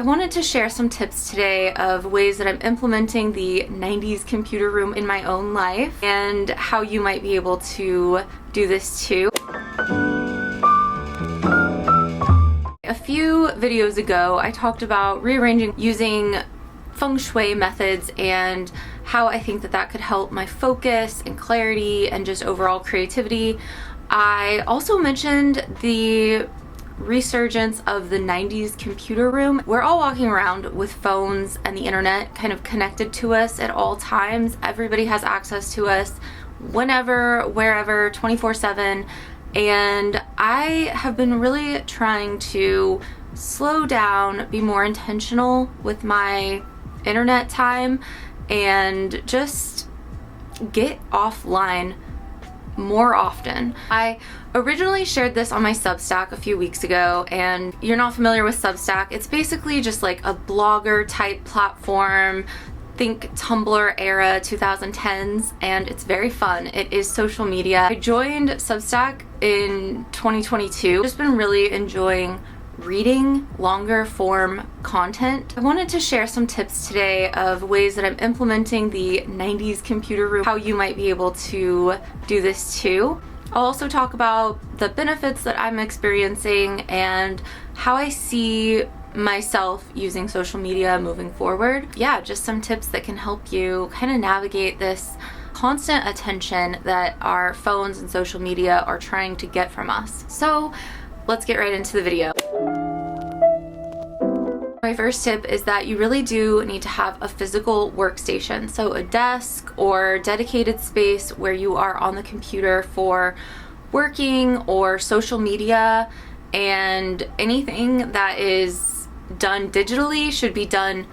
I wanted to share some tips today of ways that I'm implementing the 90s computer room in my own life and how you might be able to do this too. A few videos ago, I talked about rearranging using feng shui methods and how I think that could help my focus and clarity and just overall creativity. I also mentioned the resurgence of the 90s computer room. We're all walking around with phones and the internet kind of connected to us at all times. Everybody has access to us whenever, wherever, 24/7. And I have been really trying to slow down, be more intentional with my internet time, and just get offline more often. I originally shared this on my Substack a few weeks ago, and you're not familiar with Substack, it's basically just like a blogger type platform. Think Tumblr era 2010s, and it's very fun. It is social media. I joined Substack in 2022. Just been really enjoying reading longer form content. I wanted to share some tips today of ways that I'm implementing the 90s computer room, how you might be able to do this too. I'll also talk about the benefits that I'm experiencing and how I see myself using social media moving forward. Yeah, just some tips that can help you kind of navigate this constant attention that our phones and social media are trying to get from us. So let's get right into the video. My first tip is that you really do need to have a physical workstation, so a desk or dedicated space where you are on the computer for working or social media, and anything that is done digitally should be done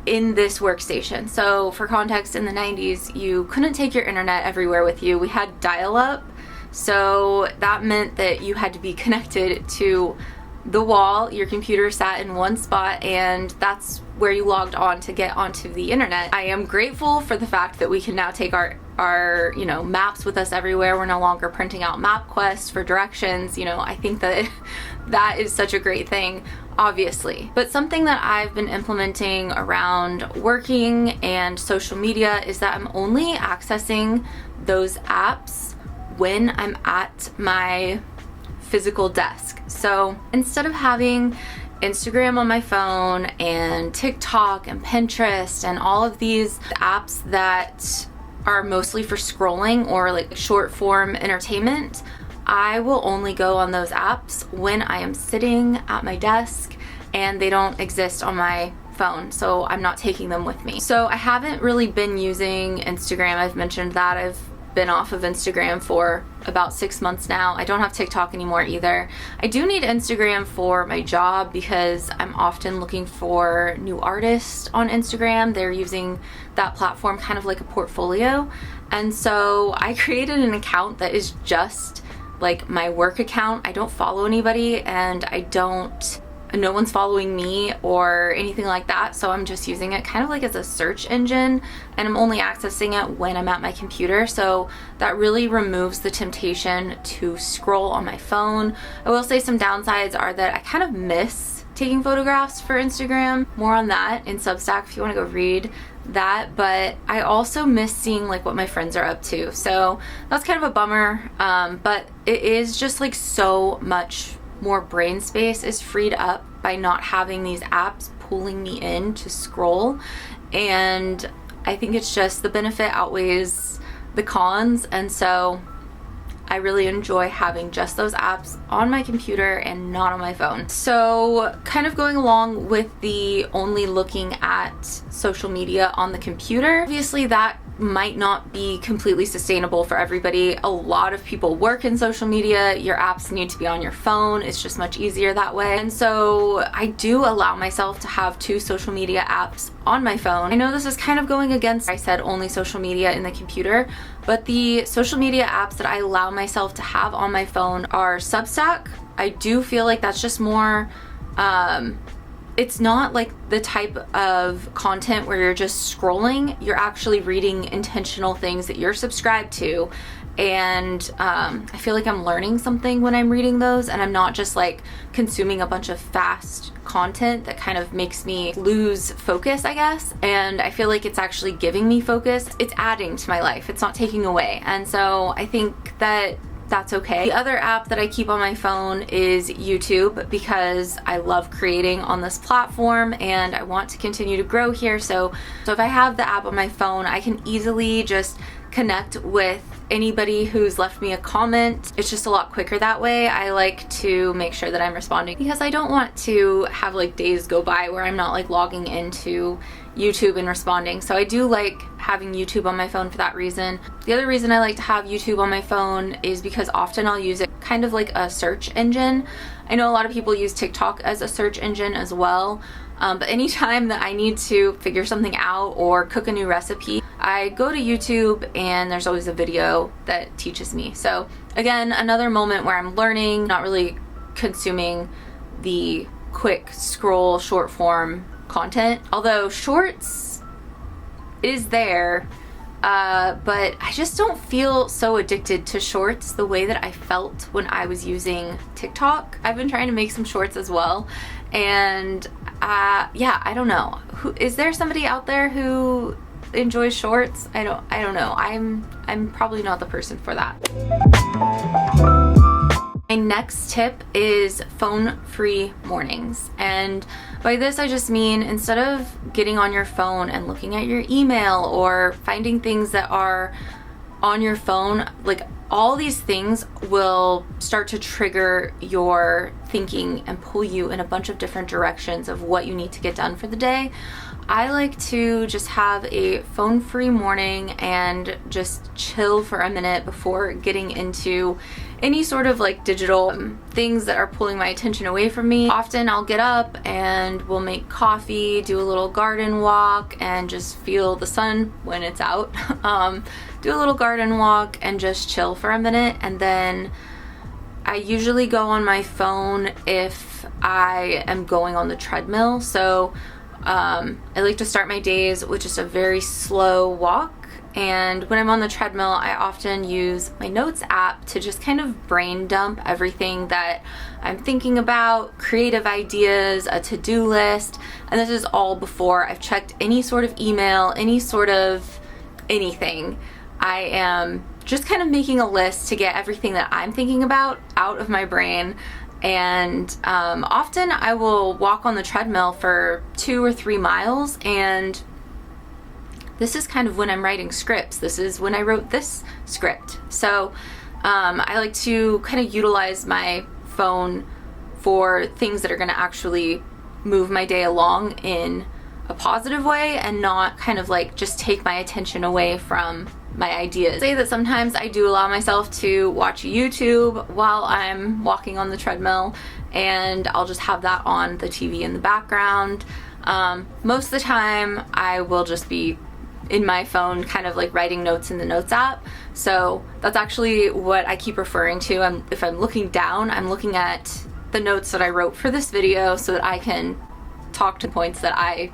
in this workstation. So for context, in the 90s, you couldn't take your internet everywhere with you. We had dial-up, so that meant that you had to be connected to the wall. Your computer sat in one spot, and that's where you logged on to get onto the internet. I am grateful for the fact that we can now take our maps with us everywhere. We're no longer printing out MapQuest for directions. I think that that is such a great thing, obviously. But something that I've been implementing around working and social media is that I'm only accessing those apps when I'm at my physical desk. So instead of having Instagram on my phone and TikTok and Pinterest and all of these apps that are mostly for scrolling or like short form entertainment, I will only go on those apps when I am sitting at my desk and they don't exist on my phone, so I'm not taking them with me. So I haven't really been using Instagram. I've mentioned that I've been off of Instagram for about 6 months now. I don't have TikTok anymore either. I do need Instagram for my job because I'm often looking for new artists on Instagram. They're using that platform kind of like a portfolio. And so I created an account that is just like my work account. I don't follow anybody, and no one's following me or anything like that, so I'm just using it kind of like as a search engine, and I'm only accessing it when I'm at my computer, so that really removes the temptation to scroll on my phone. I will say some downsides are that I kind of miss taking photographs for Instagram. More on that in Substack if you want to go read that, but I also miss seeing like what my friends are up to, so that's kind of a bummer. But it is just like so much more brain space is freed up by not having these apps pulling me in to scroll, and I think it's just the benefit outweighs the cons, and so I really enjoy having just those apps on my computer and not on my phone. So kind of going along with the only looking at social media on the computer, obviously that might not be completely sustainable for everybody. A lot of people work in social media. Your apps need to be on your phone. It's just much easier that way. And so I do allow myself to have 2 social media apps on my phone. I know this is kind of going against, I said only social media in the computer, but the social media apps that I allow myself to have on my phone are Substack. I do feel like that's just more it's not like the type of content where you're just scrolling. You're actually reading intentional things that you're subscribed to, and I feel like I'm learning something when I'm reading those, and I'm not just like consuming a bunch of fast content that kind of makes me lose focus, I guess. And I feel like it's actually giving me focus. It's adding to my life. It's not taking away. And so I think that that's okay. The other app that I keep on my phone is YouTube, because I love creating on this platform and I want to continue to grow here. So if I have the app on my phone, I can easily just connect with anybody who's left me a comment. It's just a lot quicker that way. I like to make sure that I'm responding, because I don't want to have like days go by where I'm not like logging into YouTube and responding. So I do like having YouTube on my phone for that reason. The other reason I like to have YouTube on my phone is because often I'll use it kind of like a search engine. I know a lot of people use TikTok as a search engine as well. But anytime that I need to figure something out or cook a new recipe, I go to YouTube and there's always a video that teaches me. So again, another moment where I'm learning, not really consuming the quick scroll short form content. Although shorts is there, but I just don't feel so addicted to shorts the way that I felt when I was using TikTok. I've been trying to make some shorts as well, and yeah, I don't know. Is there somebody out there who enjoys shorts? I don't know. I'm probably not the person for that. My next tip is phone-free mornings. And by this I just mean, instead of getting on your phone and looking at your email or finding things that are on your phone, like all these things will start to trigger your thinking and pull you in a bunch of different directions of what you need to get done for the day. I like to just have a phone-free morning and just chill for a minute before getting into any sort of like digital things that are pulling my attention away from me. Often I'll get up and we'll make coffee, do a little garden walk, and just feel the sun when it's out. Do a little garden walk and just chill for a minute, and then I usually go on my phone if I am going on the treadmill. So I like to start my days with just a very slow walk. And when I'm on the treadmill, I often use my notes app to just kind of brain dump everything that I'm thinking about, creative ideas, a to-do list. And this is all before I've checked any sort of email, any sort of anything. I am just kind of making a list to get everything that I'm thinking about out of my brain. And often I will walk on the treadmill for 2 or 3 miles, and this is kind of when I'm writing scripts. This is when I wrote this script. So I like to kind of utilize my phone for things that are going to actually move my day along in a positive way, and not kind of like just take my attention away from my ideas. Say that sometimes I do allow myself to watch YouTube while I'm walking on the treadmill, and I'll just have that on the TV in the background. Most of the time I will just be in my phone kind of like writing notes in the notes app. So that's actually what I keep referring to. If I'm looking down, I'm looking at the notes that I wrote for this video so that I can talk to points that I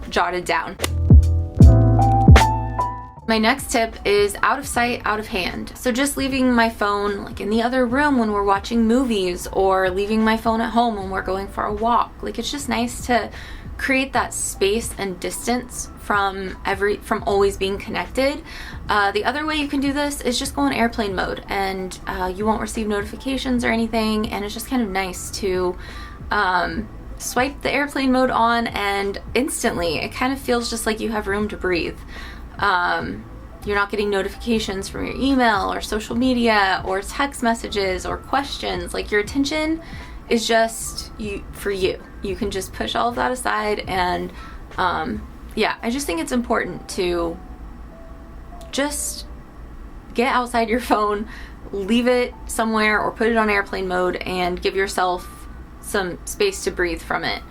jotted down. My next tip is out of sight, out of hand. So just leaving my phone like in the other room when we're watching movies, or leaving my phone at home when we're going for a walk. Like, it's just nice to create that space and distance from always being connected. The other way you can do this is just go in airplane mode, and you won't receive notifications or anything, and it's just kind of nice to swipe the airplane mode on, and instantly it kind of feels just like you have room to breathe. You're not getting notifications from your email or social media or text messages or questions. Like, your attention is just for you. You can just push all of that aside, and yeah, I just think it's important to just get outside your phone, leave it somewhere or put it on airplane mode, and give yourself some space to breathe from it.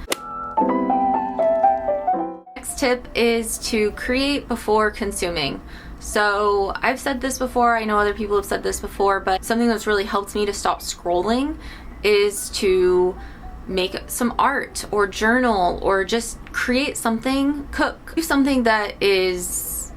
Next tip is to create before consuming. So I've said this before, I know other people have said this before, but something that's really helped me to stop scrolling is to make some art or journal, or just create something, cook. Do something that is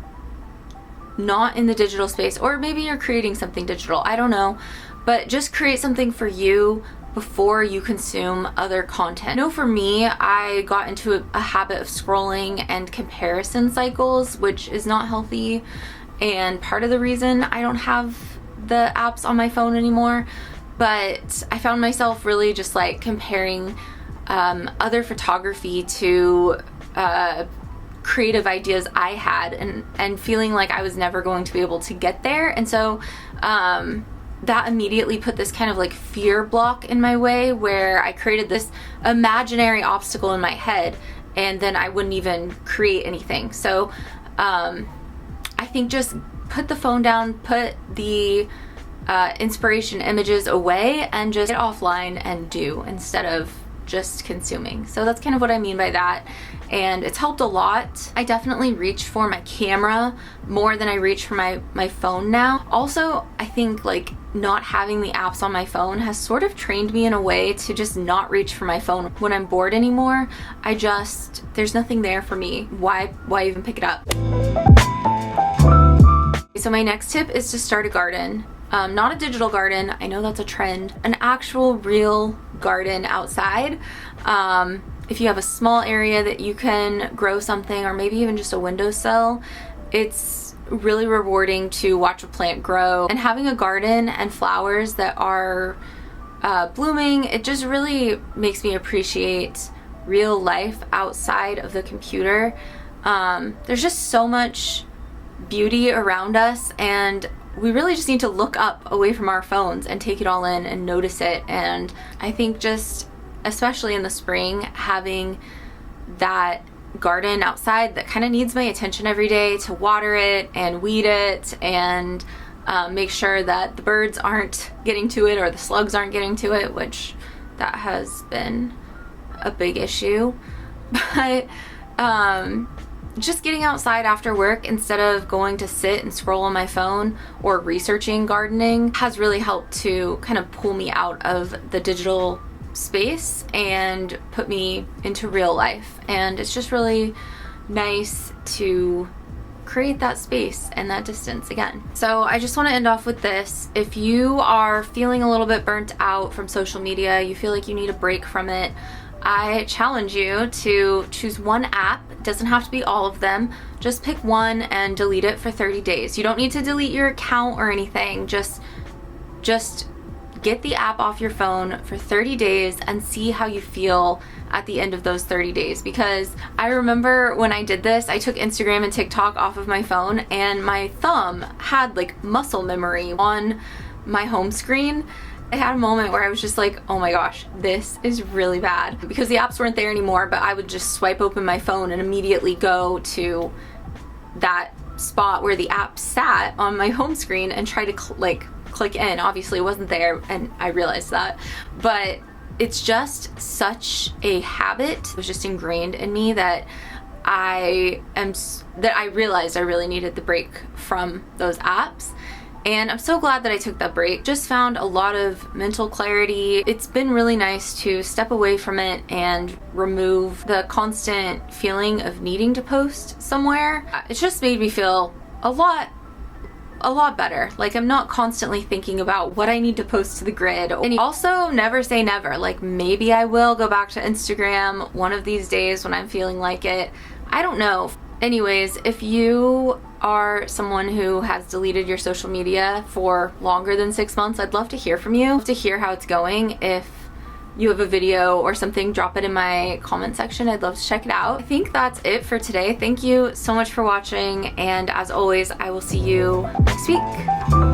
not in the digital space, or maybe you're creating something digital, I don't know, but just create something for you before you consume other content. I know for me, I got into a habit of scrolling and comparison cycles, which is not healthy, and part of the reason I don't have the apps on my phone anymore. But I found myself really just like comparing other photography to creative ideas I had, and feeling like I was never going to be able to get there. And so that immediately put this kind of like fear block in my way, where I created this imaginary obstacle in my head, and then I wouldn't even create anything. So I think just put the phone down, put the inspiration images away, and just get offline and do, instead of just consuming. So that's kind of what I mean by that, and it's helped a lot. I definitely reach for my camera more than I reach for my phone now. Also, I think like not having the apps on my phone has sort of trained me in a way to just not reach for my phone when I'm bored anymore. There's nothing there for me. Why even pick it up? So my next tip is to start a garden. Not a digital garden, I know that's a trend, an actual real garden outside. If you have a small area that you can grow something, or maybe even just a windowsill, it's really rewarding to watch a plant grow. And having a garden and flowers that are blooming, it just really makes me appreciate real life outside of the computer. There's just so much beauty around us, and we really just need to look up away from our phones and take it all in and notice it. And I think just, especially in the spring, having that garden outside that kind of needs my attention every day, to water it and weed it, and make sure that the birds aren't getting to it or the slugs aren't getting to it, which that has been a big issue. But just getting outside after work instead of going to sit and scroll on my phone or researching gardening has really helped to kind of pull me out of the digital space and put me into real life. And it's just really nice to create that space and that distance again. So I just want to end off with this. If you are feeling a little bit burnt out from social media, you feel like you need a break from it, I challenge you to choose one app. It doesn't have to be all of them. Just pick one and delete it for 30 days. You don't need to delete your account or anything. Just get the app off your phone for 30 days and see how you feel at the end of those 30 days. Because I remember when I did this, I took Instagram and TikTok off of my phone, and my thumb had like muscle memory on my home screen. I had a moment where I was just like, oh my gosh, this is really bad, because the apps weren't there anymore, but I would just swipe open my phone and immediately go to that spot where the app sat on my home screen and try to click in. Obviously it wasn't there, and I realized that, but it's just such a habit. It was just ingrained in me that I realized I really needed the break from those apps. And I'm so glad that I took that break. Just found a lot of mental clarity. It's been really nice to step away from it and remove the constant feeling of needing to post somewhere. It's just made me feel a lot better. Like, I'm not constantly thinking about what I need to post to the grid. And also, never say never. Like, maybe I will go back to Instagram one of these days when I'm feeling like it. I don't know. Anyways, if you are someone who has deleted your social media for longer than 6 months, I'd love to hear from you, to hear how it's going. If you have a video or something, drop it in my comment section. I'd love to check it out. I think that's it for today. Thank you so much for watching, and as always, I will see you next week.